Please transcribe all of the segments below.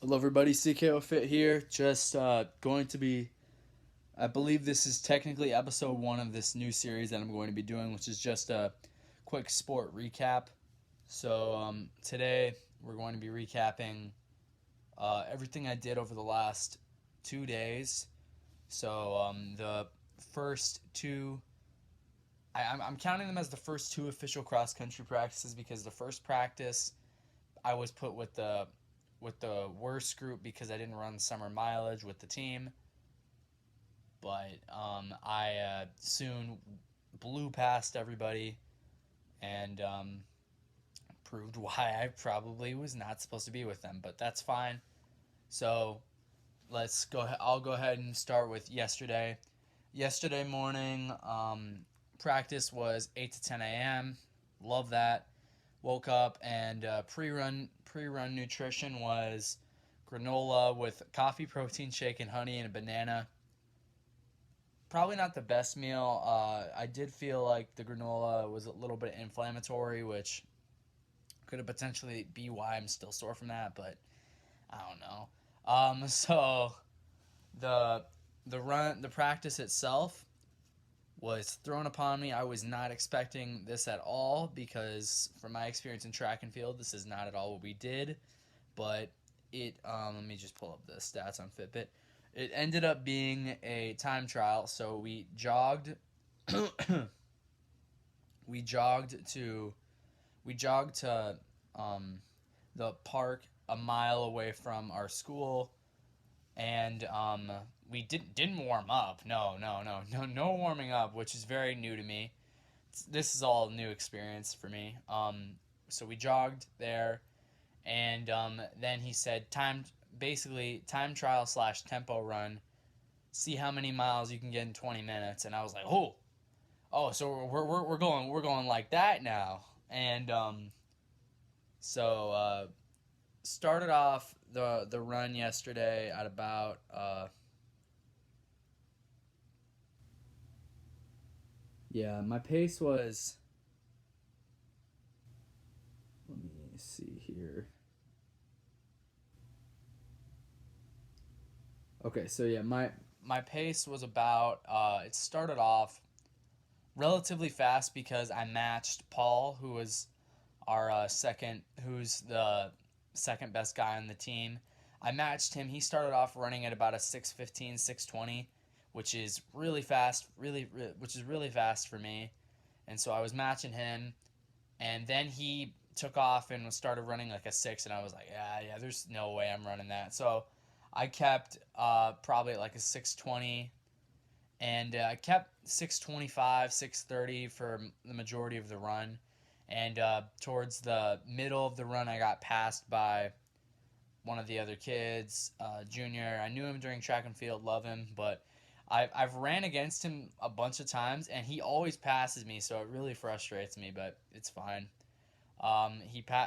Hello, everybody. CKO Fit here. Just going to be, I believe this is technically episode one of this new series that I'm going to be doing, which is just a quick sport recap. So today we're going to be recapping everything I did over the last 2 days. So the first two, I'm counting them as the first two official cross country practices because the first practice I was put with the worst group because I didn't run summer mileage with the team. But I soon blew past everybody and proved why I probably was not supposed to be with them. But that's fine. So let's go. I'll go ahead and start with yesterday. Yesterday morning, practice was 8 to 10 a.m. Love that. Woke up and pre-run nutrition was granola with coffee, protein shake, and honey, and a banana. Probably not the best meal. I did feel like the granola was a little bit inflammatory, which could have potentially be why I'm still sore from that, but I don't know. So the the practice itself was thrown upon me. I was not expecting this at all because, from my experience in track and field, this is not at all what we did. But it, let me just pull up the stats on Fitbit. It ended up being a time trial, so we jogged. we jogged to we jogged to the park a mile away from our school, and we didn't warm up. No warming up, which is very new to me. This is all new experience for me. So we jogged there, and then he said basically time trial slash tempo run. See how many miles you can get in 20 minutes, and I was like, oh, so we're going like that now, and so started off the run yesterday at about yeah, my pace was, let me see here. Okay, so yeah, my pace was about it started off relatively fast because I matched Paul, who's the second best guy on the team. I matched him. He started off running at about a 6:15, 6:20, which is really fast, which is really fast for me. And so I was matching him, and then he took off and started running like a 6, and I was like, yeah, there's no way I'm running that. So I kept probably at like a 6:20, and I kept 6:25, 6:30 for the majority of the run. And towards the middle of the run, I got passed by one of the other kids, Junior. I knew him during track and field, love him, but I've ran against him a bunch of times, and he always passes me, so it really frustrates me, but it's fine.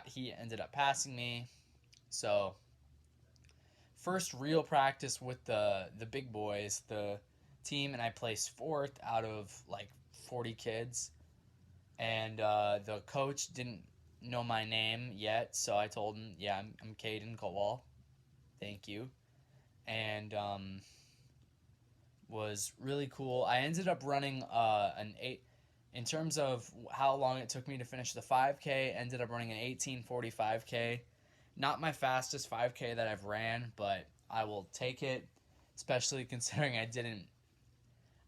He ended up passing me, so first real practice with the big boys, the team, and I placed fourth out of like 40 kids, and the coach didn't know my name yet, so I told him, yeah, I'm Caden Kowal, thank you, and was really cool. I ended up running an 8, in terms of how long it took me to finish the 5K, ended up running an 18:45K. Not my fastest 5K that I've ran, but I will take it, especially considering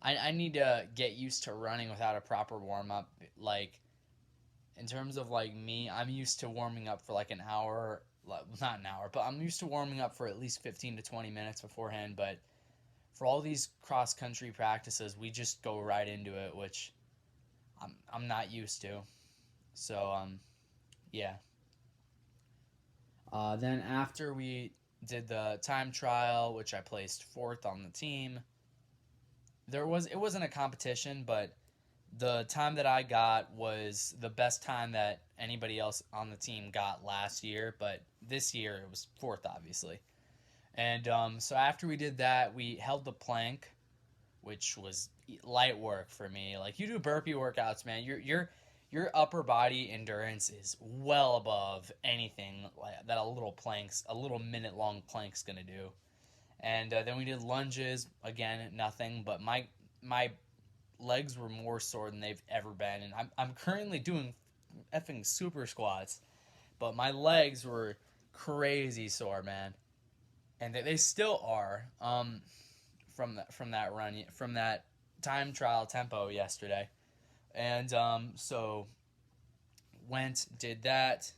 I need to get used to running without a proper warm up. Like, in terms of like me, I'm used to warming up for like an hour, not an hour, but I'm used to warming up for at least 15 to 20 minutes beforehand. But for all these cross country practices, we just go right into it, which I'm not used to. So yeah. Then after we did the time trial, which I placed fourth on the team, it wasn't a competition, but the time that I got was the best time that anybody else on the team got last year, but this year it was fourth, obviously. And so after we did that, we held the plank, which was light work for me. Like, you do burpee workouts, man. your upper body endurance is well above anything like that a little minute long plank's gonna do. And then we did lunges again, nothing. But my legs were more sore than they've ever been, and I'm currently doing effing super squats, but my legs were crazy sore, man, and they still are. From that run from that time trial tempo yesterday, and so went did that.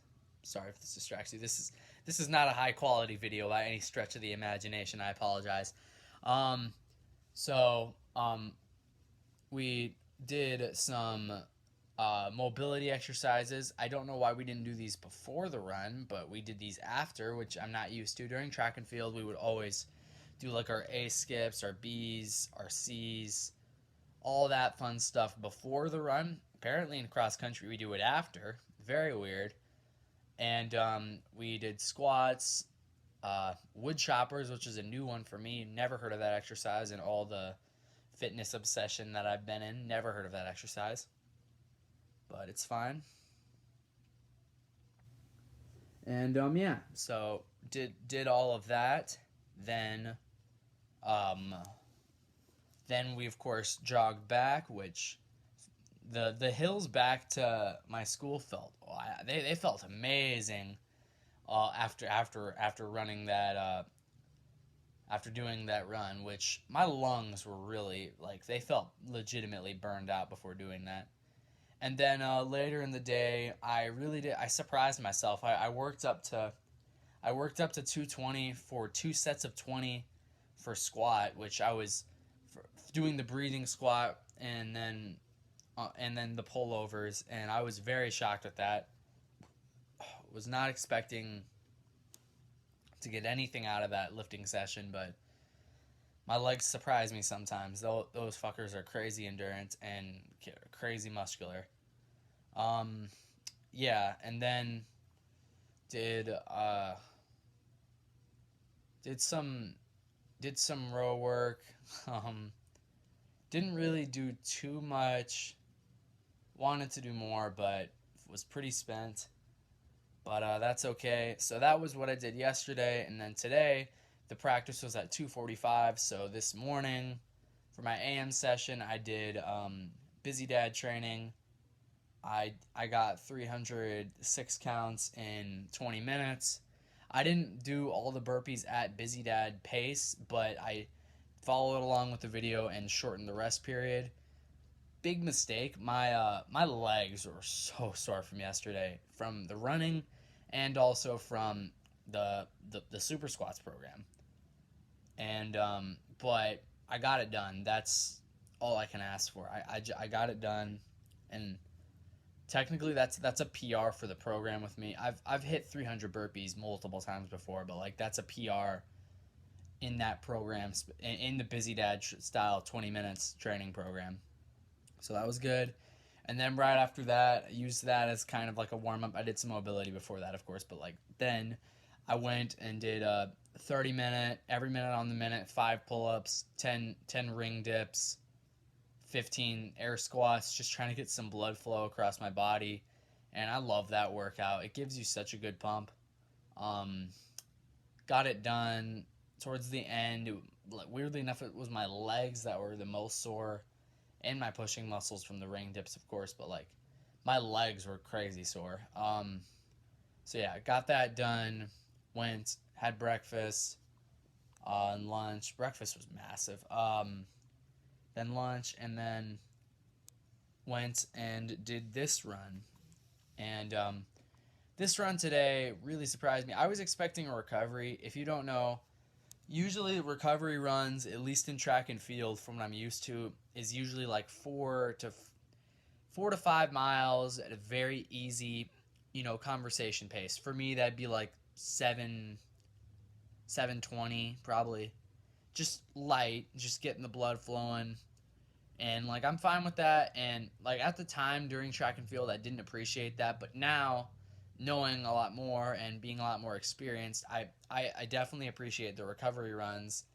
Sorry if this distracts you. This is not a high quality video by any stretch of the imagination. I apologize. Um, so we did some mobility exercises. I don't know why we didn't do these before the run, but we did these after, which I'm not used to. During track and field, we would always do like our A skips, our Bs, our Cs, all that fun stuff before the run. Apparently in cross country, we do it after. Very weird. And we did squats, wood choppers, which is a new one for me. Never heard of that exercise in all the fitness obsession that I've been in. Never heard of that exercise, but it's fine. And yeah, so did all of that. Then um, then we of course jogged back, which the hills back to my school felt they felt amazing. After running that after doing that run, which my lungs were really like they felt legitimately burned out before doing that. And then later in the day, I surprised myself. I worked up to 220 for two sets of 20 for squat, which I was doing the breathing squat and then the pullovers, and I was very shocked with that. Was not expecting to get anything out of that lifting session, but my legs surprise me sometimes. Those fuckers are crazy endurance and crazy muscular. Um, yeah, and then did uh did some did some row work. Um, didn't really do too much. Wanted to do more, but was pretty spent. But that's okay. So that was what I did yesterday, and then today the practice was at 2:45. So this morning for my AM session, I did busy dad training. I got 306 counts in 20 minutes. I didn't do all the burpees at busy dad pace, but I followed along with the video and shortened the rest period. Big mistake. My legs were so sore from yesterday, from the running, and also from the super squats program. And but I got it done. That's all I can ask for. I got it done, and technically that's a PR for the program with me. I've hit 300 burpees multiple times before, but like that's a PR in that program, in the busy dad style 20 minutes training program. So that was good. And then right after that, I used that as kind of like a warm up. I did some mobility before that, of course, but like then I went and did a 30-minute, every minute on the minute, 5 pull ups, 10 ring dips, 15 air squats, just trying to get some blood flow across my body. And I love that workout. It gives you such a good pump. Um, got it done towards the end. Weirdly enough, it was my legs that were the most sore, and my pushing muscles from the ring dips, of course, but like my legs were crazy sore. So yeah, got that done. Went, had breakfast, and lunch. Breakfast was massive. Then lunch, and then went and did this run. And this run today really surprised me. I was expecting a recovery. If you don't know, usually recovery runs, at least in track and field, from what I'm used to, is usually like 4 to 5 miles at a very easy, conversation pace. For me, that'd be like 720 probably. Just light, just getting the blood flowing. And like I'm fine with that. And like at the time during track and field, I didn't appreciate that. But now, knowing a lot more and being a lot more experienced, I definitely appreciate the recovery runs,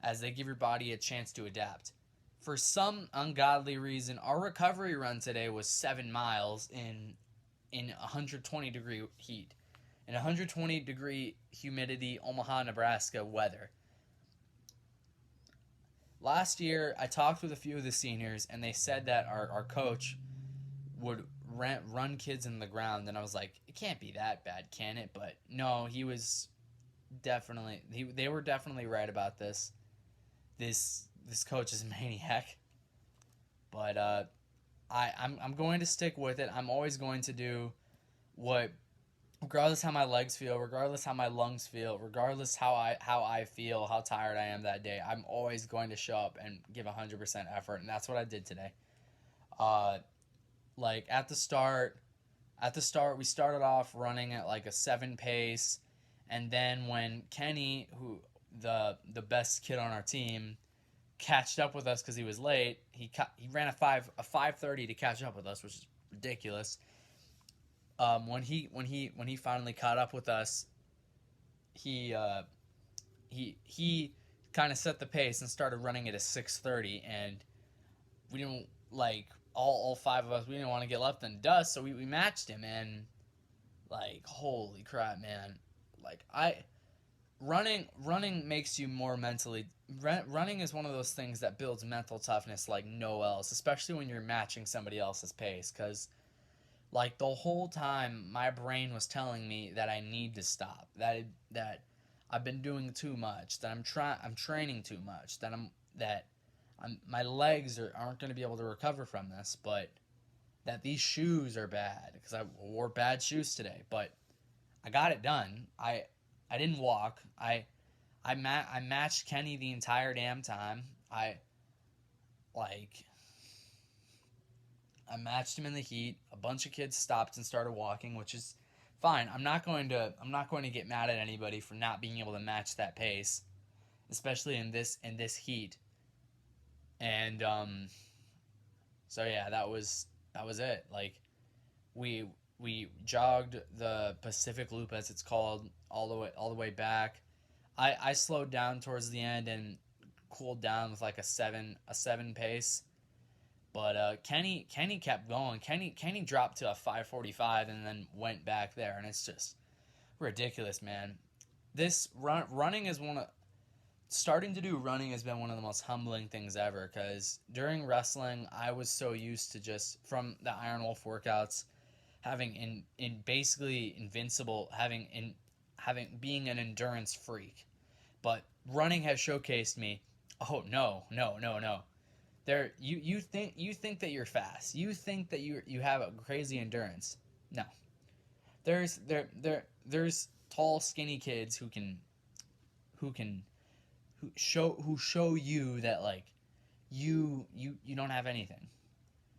as they give your body a chance to adapt. For some ungodly reason, our recovery run today was 7 miles in 120-degree heat, in 120-degree humidity, Omaha, Nebraska weather. Last year, I talked with a few of the seniors, and they said that our coach would run kids in the ground, and I was like, it can't be that bad, can it? But no, he was definitely they were definitely right about this. This coach is a maniac, but I'm going to stick with it. I'm always going to do what, regardless how my legs feel, regardless how my lungs feel, regardless how I feel, how tired I am that day. I'm always going to show up and give 100% effort, and that's what I did today. Uh, like at the start we started off running at like a 7 pace, and then when Kenny, who the best kid on our team, catched up with us because he was late, he ran a 5:30 to catch up with us, which is ridiculous. When he finally caught up with us, he he kind of set the pace and started running at a 6:30, and we didn't like all five of us. We didn't want to get left in dust, so we matched him, and like holy crap, man! Like running makes you more mentally. Running is one of those things that builds mental toughness like no else, especially when you're matching somebody else's pace, because like the whole time my brain was telling me that I need to stop, that I've been doing too much, that I'm training too much, that my legs aren't going to be able to recover from this, but that these shoes are bad because I wore bad shoes today, but I got it done. I didn't walk. I matched Kenny the entire damn time. Like I matched him in the heat. A bunch of kids stopped and started walking, which is fine. I'm not going to get mad at anybody for not being able to match that pace, especially in this heat. And so yeah, that was it. Like we we jogged the Pacific Loop, as it's called, all the way back. I slowed down towards the end and cooled down with like a seven pace. But Kenny kept going. Kenny dropped to a 5:45 and then went back there, and it's just ridiculous, man. This running is one of starting to do running has been one of the most humbling things ever, because during wrestling I was so used to just from the Iron Wolf workouts having in basically invincible, having being an endurance freak. But running has showcased me, oh no, no, no, no. There you think that you're fast. You think that you have a crazy endurance. No. There's tall skinny kids who can who show you that like you don't have anything.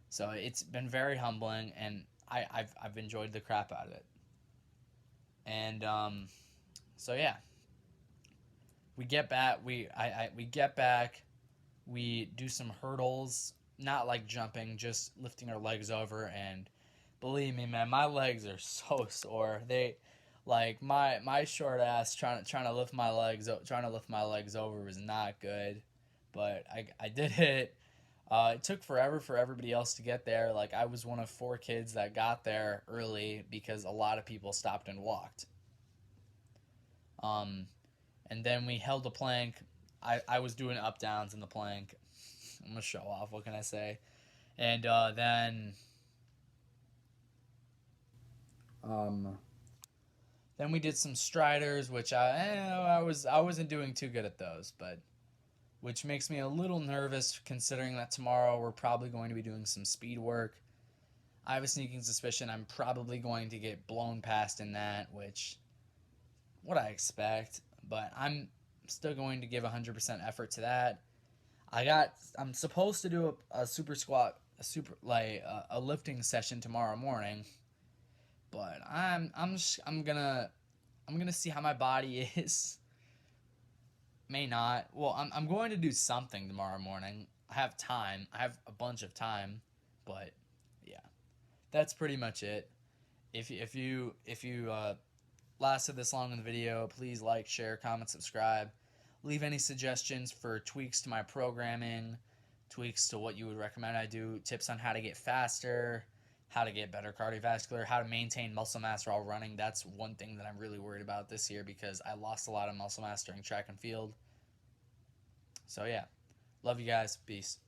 So it's been very humbling, and I've enjoyed the crap out of it. And so yeah, we get back. We get back. We do some hurdles, not like jumping, just lifting our legs over. And believe me, man, my legs are so sore. They like my short ass trying to lift my legs over was not good, but I did it. It took forever for everybody else to get there. Like I was one of four kids that got there early because a lot of people stopped and walked. Um, and then we held a plank. I was doing up downs in the plank. I'm gonna show off. What can I say? And um, then we did some striders, which I wasn't doing too good at those, but which makes me a little nervous considering that tomorrow we're probably going to be doing some speed work. I have a sneaking suspicion I'm probably going to get blown past in that, which what I expect, but I'm still going to give 100% effort to that. I'm supposed to do a super squat, a lifting session tomorrow morning, but I'm gonna see how my body is. May not. Well, I'm going to do something tomorrow morning. I have time. I have a bunch of time, but yeah, that's pretty much it. If you lasted this long in the video, please like, share, comment, subscribe. Leave any suggestions for tweaks to my programming, tweaks to what you would recommend I do, tips on how to get faster, how to get better cardiovascular, how to maintain muscle mass while running. That's one thing that I'm really worried about this year because I lost a lot of muscle mass during track and field. So yeah, love you guys. Peace.